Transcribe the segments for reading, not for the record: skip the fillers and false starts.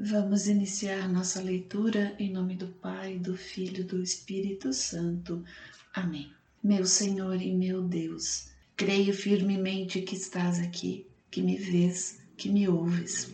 Vamos iniciar nossa leitura em nome do Pai, do Filho e do Espírito Santo. Amém. Meu Senhor e meu Deus, creio firmemente que estás aqui, que me vês, que me ouves.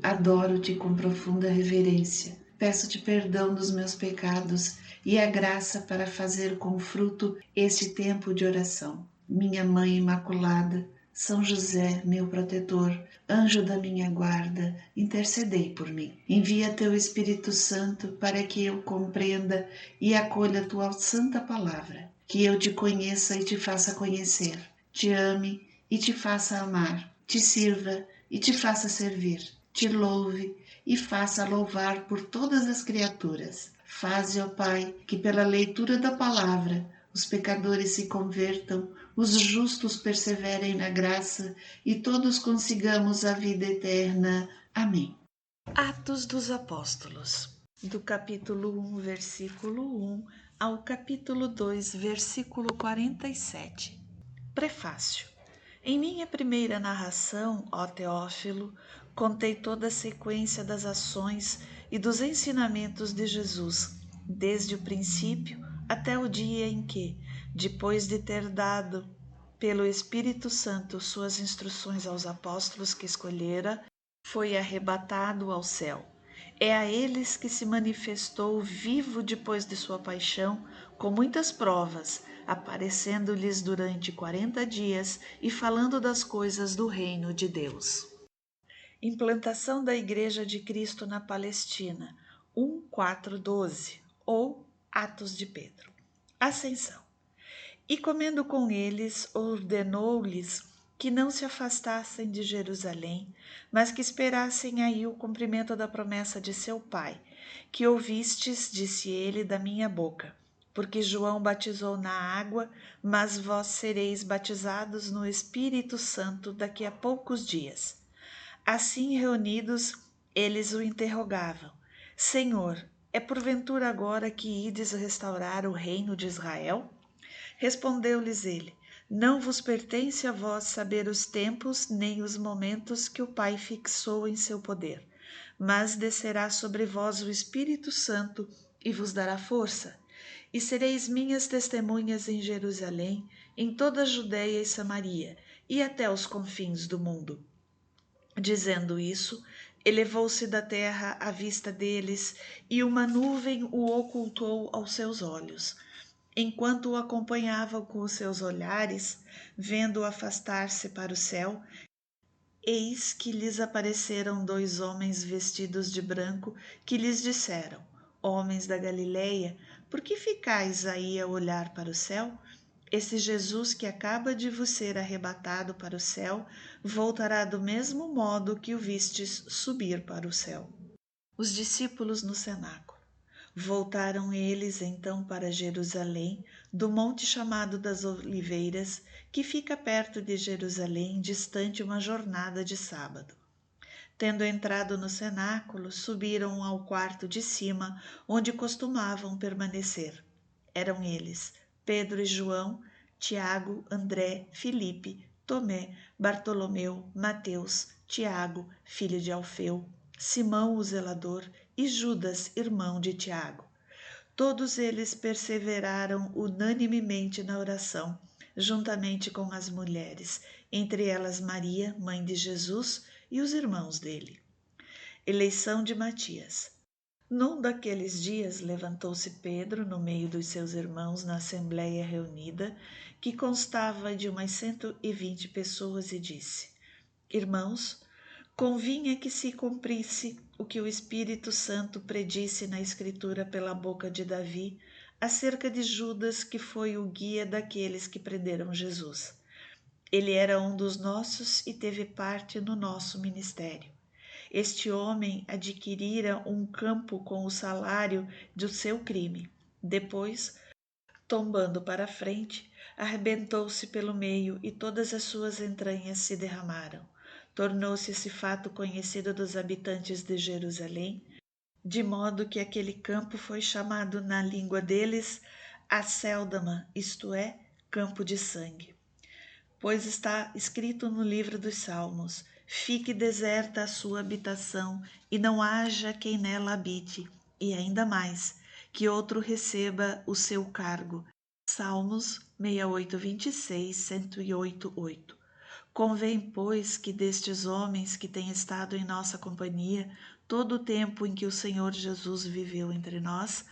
Adoro-te com profunda reverência. Peço-te perdão dos meus pecados e a graça para fazer com fruto este tempo de oração. Minha Mãe Imaculada, São José, meu protetor, anjo da minha guarda, intercedei por mim. Envia teu Espírito Santo para que eu compreenda e acolha tua santa palavra, que eu te conheça e te faça conhecer, te ame e te faça amar, te sirva e te faça servir, te louve e faça louvar por todas as criaturas. Faze, ó Pai, que pela leitura da palavra os pecadores se convertam, os justos perseverem na graça e todos consigamos a vida eterna. Amém. Atos dos Apóstolos, do capítulo 1, versículo 1 ao capítulo 2, versículo 47. Prefácio. Em minha primeira narração, ó Teófilo, contei toda a sequência das ações e dos ensinamentos de Jesus, desde o princípio até o dia em que, depois de ter dado pelo Espírito Santo suas instruções aos apóstolos que escolhera, foi arrebatado ao céu. É a eles que se manifestou vivo depois de sua paixão, com muitas provas, aparecendo-lhes durante 40 dias e falando das coisas do reino de Deus. Implantação da Igreja de Cristo na Palestina, 1:4-12, ou Atos de Pedro. Ascensão. E comendo com eles, ordenou-lhes que não se afastassem de Jerusalém, mas que esperassem aí o cumprimento da promessa de seu Pai, que ouvistes, disse ele, da minha boca. Porque João batizou na água, mas vós sereis batizados no Espírito Santo daqui a poucos dias. Assim reunidos, eles o interrogavam: Senhor, é porventura agora que ides restaurar o reino de Israel? Respondeu-lhes ele: Não vos pertence a vós saber os tempos nem os momentos que o Pai fixou em seu poder, mas descerá sobre vós o Espírito Santo e vos dará força. E sereis minhas testemunhas em Jerusalém, em toda a Judéia e Samaria, e até os confins do mundo. Dizendo isso, elevou-se da terra à vista deles, e uma nuvem o ocultou aos seus olhos. Enquanto o acompanhavam com os seus olhares, vendo-o afastar-se para o céu, eis que lhes apareceram 2 homens vestidos de branco, que lhes disseram: Homens da Galileia, por que ficais aí a olhar para o céu? Esse Jesus que acaba de vos ser arrebatado para o céu, voltará do mesmo modo que o vistes subir para o céu. Os discípulos no cenáculo. Voltaram eles então para Jerusalém, do monte chamado das Oliveiras, que fica perto de Jerusalém, distante uma jornada de sábado. Tendo entrado no cenáculo, subiram ao quarto de cima, onde costumavam permanecer. Eram eles Pedro e João, Tiago, André, Filipe, Tomé, Bartolomeu, Mateus, Tiago, filho de Alfeu, Simão o zelador e Judas, irmão de Tiago. Todos eles perseveraram unanimemente na oração, juntamente com as mulheres, entre elas Maria, mãe de Jesus, e os irmãos dele. Eleição de Matias. Num daqueles dias levantou-se Pedro no meio dos seus irmãos na assembleia reunida, que constava de umas 120 pessoas, e disse: Irmãos, convinha que se cumprisse o que o Espírito Santo predisse na Escritura pela boca de Davi, acerca de Judas, que foi o guia daqueles que prenderam Jesus. Ele era um dos nossos e teve parte no nosso ministério. Este homem adquirira um campo com o salário do seu crime. Depois, tombando para a frente, arrebentou-se pelo meio e todas as suas entranhas se derramaram. Tornou-se esse fato conhecido dos habitantes de Jerusalém, de modo que aquele campo foi chamado na língua deles Acéldama, isto é, campo de sangue. Pois está escrito no livro dos Salmos: fique deserta a sua habitação e não haja quem nela habite, e ainda mais, que outro receba o seu cargo. Salmos 68, 26, 108, 8. Convém, pois, que destes homens que têm estado em nossa companhia todo o tempo em que o Senhor Jesus viveu entre nós,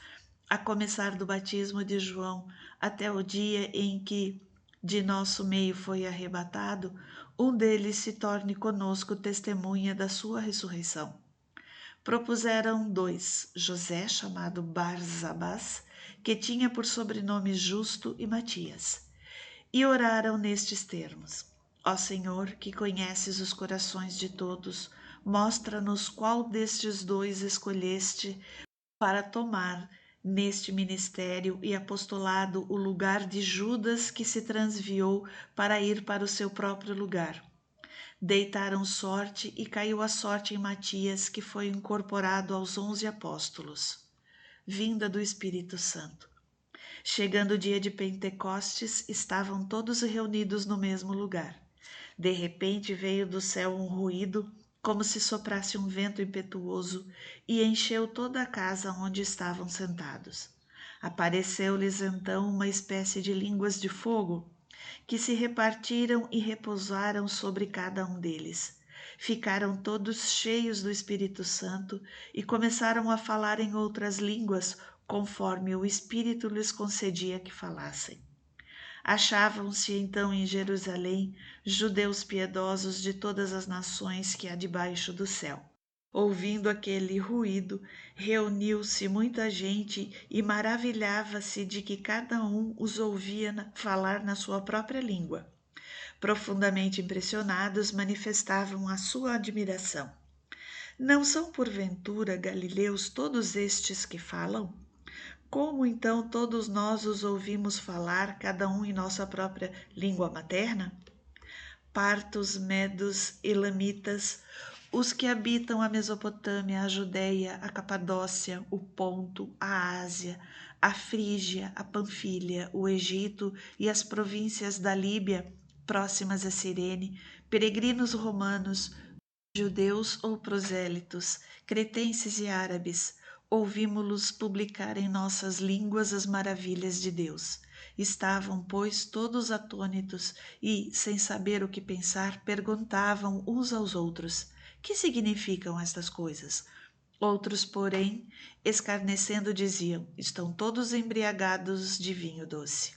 a começar do batismo de João até o dia em que de nosso meio foi arrebatado, um deles se torne conosco testemunha da sua ressurreição. Propuseram 2, José, chamado Barsabás, que tinha por sobrenome Justo, e Matias, e oraram nestes termos: Ó Senhor, que conheces os corações de todos, mostra-nos qual destes 2 escolheste para tomar neste ministério e apostolado o lugar de Judas, que se transviou para ir para o seu próprio lugar. Deitaram sorte e caiu a sorte em Matias, que foi incorporado aos 11 apóstolos. Vinda do Espírito Santo. Chegando o dia de Pentecostes, estavam todos reunidos no mesmo lugar. De repente veio do céu um ruído, como se soprasse um vento impetuoso, e encheu toda a casa onde estavam sentados. Apareceu-lhes então uma espécie de línguas de fogo, que se repartiram e repousaram sobre cada um deles. Ficaram todos cheios do Espírito Santo e começaram a falar em outras línguas, conforme o Espírito lhes concedia que falassem. Achavam-se então em Jerusalém judeus piedosos de todas as nações que há debaixo do céu. Ouvindo aquele ruído, reuniu-se muita gente e maravilhava-se de que cada um os ouvia falar na sua própria língua. Profundamente impressionados, manifestavam a sua admiração. Não são porventura galileus todos estes que falam? Como então todos nós os ouvimos falar, cada um em nossa própria língua materna? Partos, medos, elamitas, os que habitam a Mesopotâmia, a Judéia, a Capadócia, o Ponto, a Ásia, a Frígia, a Panfilha, o Egito e as províncias da Líbia, próximas a Cirene, peregrinos romanos, judeus ou prosélitos, cretenses e árabes, ouvimo-los publicar em nossas línguas as maravilhas de Deus. Estavam, pois, todos atônitos e, sem saber o que pensar, perguntavam uns aos outros: que significam estas coisas? Outros, porém, escarnecendo, diziam: estão todos embriagados de vinho doce.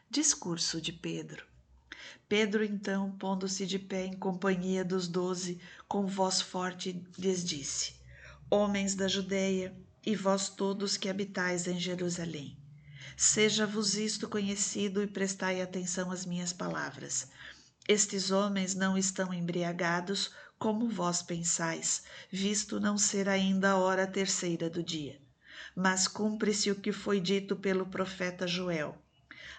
Discurso de Pedro. Pedro, então, pondo-se de pé em companhia dos 12, com voz forte lhes disse: Homens da Judéia, e vós todos que habitais em Jerusalém, seja-vos isto conhecido e prestai atenção às minhas palavras. Estes homens não estão embriagados, como vós pensais, visto não ser ainda a hora terceira do dia. Mas cumpre-se o que foi dito pelo profeta Joel.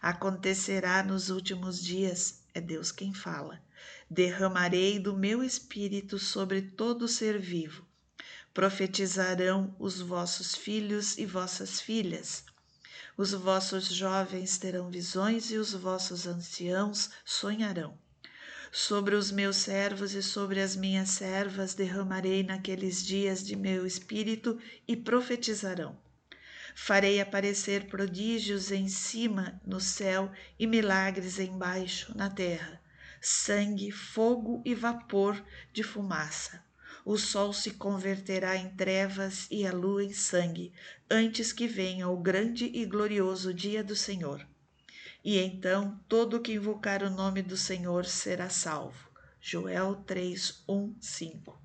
Acontecerá nos últimos dias, é Deus quem fala, derramarei do meu espírito sobre todo ser vivo. Profetizarão os vossos filhos e vossas filhas. Os vossos jovens terão visões e os vossos anciãos sonharão. Sobre os meus servos e sobre as minhas servas derramarei naqueles dias de meu espírito e profetizarão. Farei aparecer prodígios em cima no céu e milagres embaixo na terra, sangue, fogo e vapor de fumaça. O sol se converterá em trevas e a lua em sangue, antes que venha o grande e glorioso dia do Senhor. E então todo que invocar o nome do Senhor será salvo. Joel 3, 1, 5.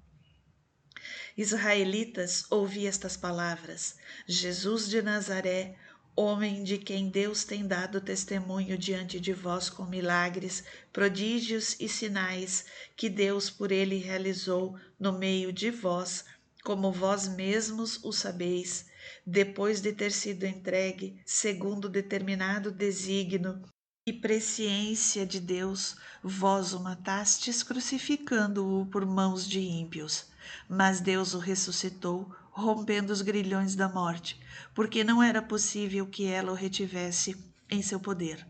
Israelitas, ouvi estas palavras. Jesus de Nazaré, homem de quem Deus tem dado testemunho diante de vós com milagres, prodígios e sinais que Deus por ele realizou no meio de vós, como vós mesmos o sabeis, depois de ter sido entregue, segundo determinado desígnio e presciência de Deus, vós o matastes crucificando-o por mãos de ímpios. Mas Deus o ressuscitou, rompendo os grilhões da morte, porque não era possível que ela o retivesse em seu poder.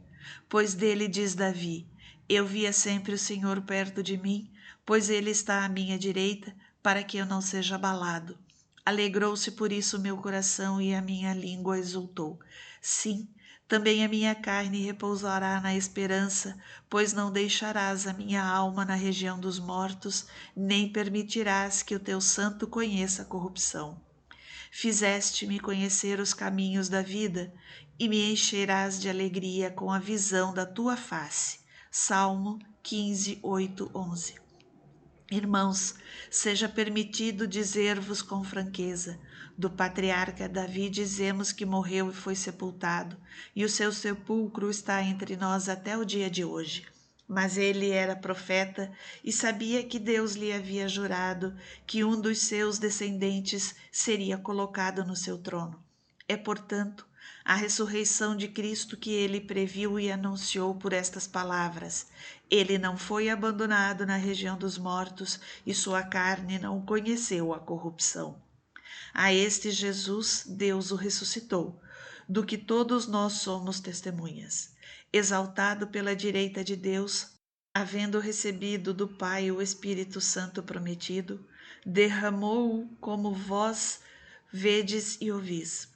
Pois dele diz Davi: Eu via sempre o Senhor perto de mim, pois ele está à minha direita, para que eu não seja abalado. Alegrou-se por isso meu coração e a minha língua exultou. Sim, também a minha carne repousará na esperança, pois não deixarás a minha alma na região dos mortos, nem permitirás que o teu santo conheça a corrupção. Fizeste-me conhecer os caminhos da vida e me encherás de alegria com a visão da tua face. Salmo 15, 8, 11. Irmãos, seja permitido dizer-vos com franqueza: do patriarca Davi dizemos que morreu e foi sepultado, e o seu sepulcro está entre nós até o dia de hoje. Mas ele era profeta e sabia que Deus lhe havia jurado que um dos seus descendentes seria colocado no seu trono. É, portanto, a ressurreição de Cristo que ele previu e anunciou por estas palavras: ele não foi abandonado na região dos mortos e sua carne não conheceu a corrupção. A este Jesus, Deus o ressuscitou, do que todos nós somos testemunhas. Exaltado pela direita de Deus, havendo recebido do Pai o Espírito Santo prometido, derramou-o como vós vedes e ouvis.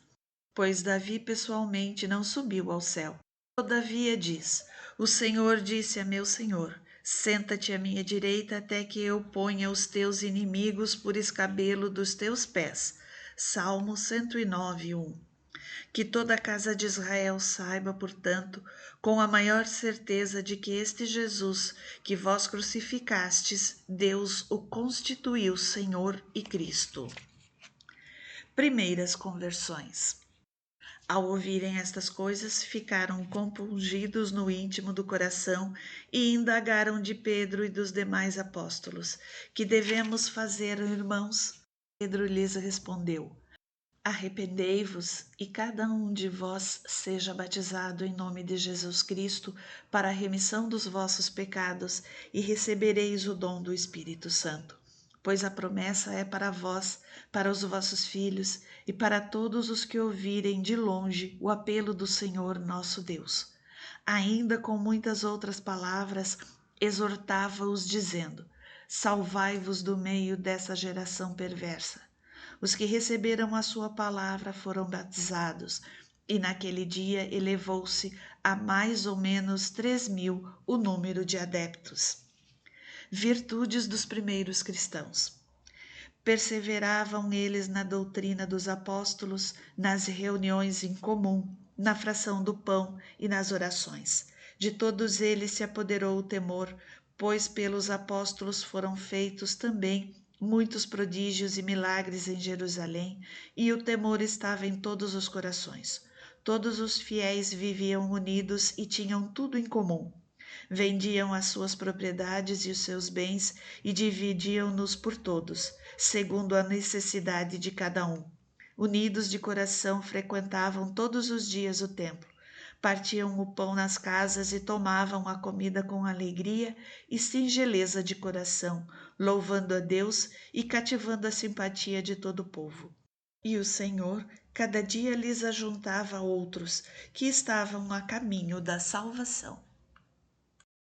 Pois Davi pessoalmente não subiu ao céu. Todavia diz: o Senhor disse a meu Senhor: senta-te à minha direita até que eu ponha os teus inimigos por escabelo dos teus pés. Salmo 109, 1. Que toda a casa de Israel saiba, portanto, com a maior certeza de que este Jesus, que vós crucificastes, Deus o constituiu Senhor e Cristo. Primeiras conversões. Ao ouvirem estas coisas, ficaram compungidos no íntimo do coração e indagaram de Pedro e dos demais apóstolos: que devemos fazer, irmãos? Pedro lhes respondeu: arrependei-vos e cada um de vós seja batizado em nome de Jesus Cristo para a remissão dos vossos pecados e recebereis o dom do Espírito Santo. Pois a promessa é para vós, para os vossos filhos e para todos os que ouvirem de longe o apelo do Senhor nosso Deus. Ainda com muitas outras palavras, exortava-os dizendo: salvai-vos do meio dessa geração perversa. Os que receberam a sua palavra foram batizados, e naquele dia elevou-se a mais ou menos 3.000 o número de adeptos. Virtudes dos primeiros cristãos. Perseveravam eles na doutrina dos apóstolos, nas reuniões em comum, na fração do pão e nas orações. De todos eles se apoderou o temor, pois pelos apóstolos foram feitos também muitos prodígios e milagres em Jerusalém, e o temor estava em todos os corações. Todos os fiéis viviam unidos e tinham tudo em comum. Vendiam as suas propriedades e os seus bens e dividiam-nos por todos, segundo a necessidade de cada um. Unidos de coração, frequentavam todos os dias o templo. Partiam o pão nas casas e tomavam a comida com alegria e singeleza de coração, louvando a Deus e cativando a simpatia de todo o povo. E o Senhor cada dia lhes ajuntava outros que estavam a caminho da salvação.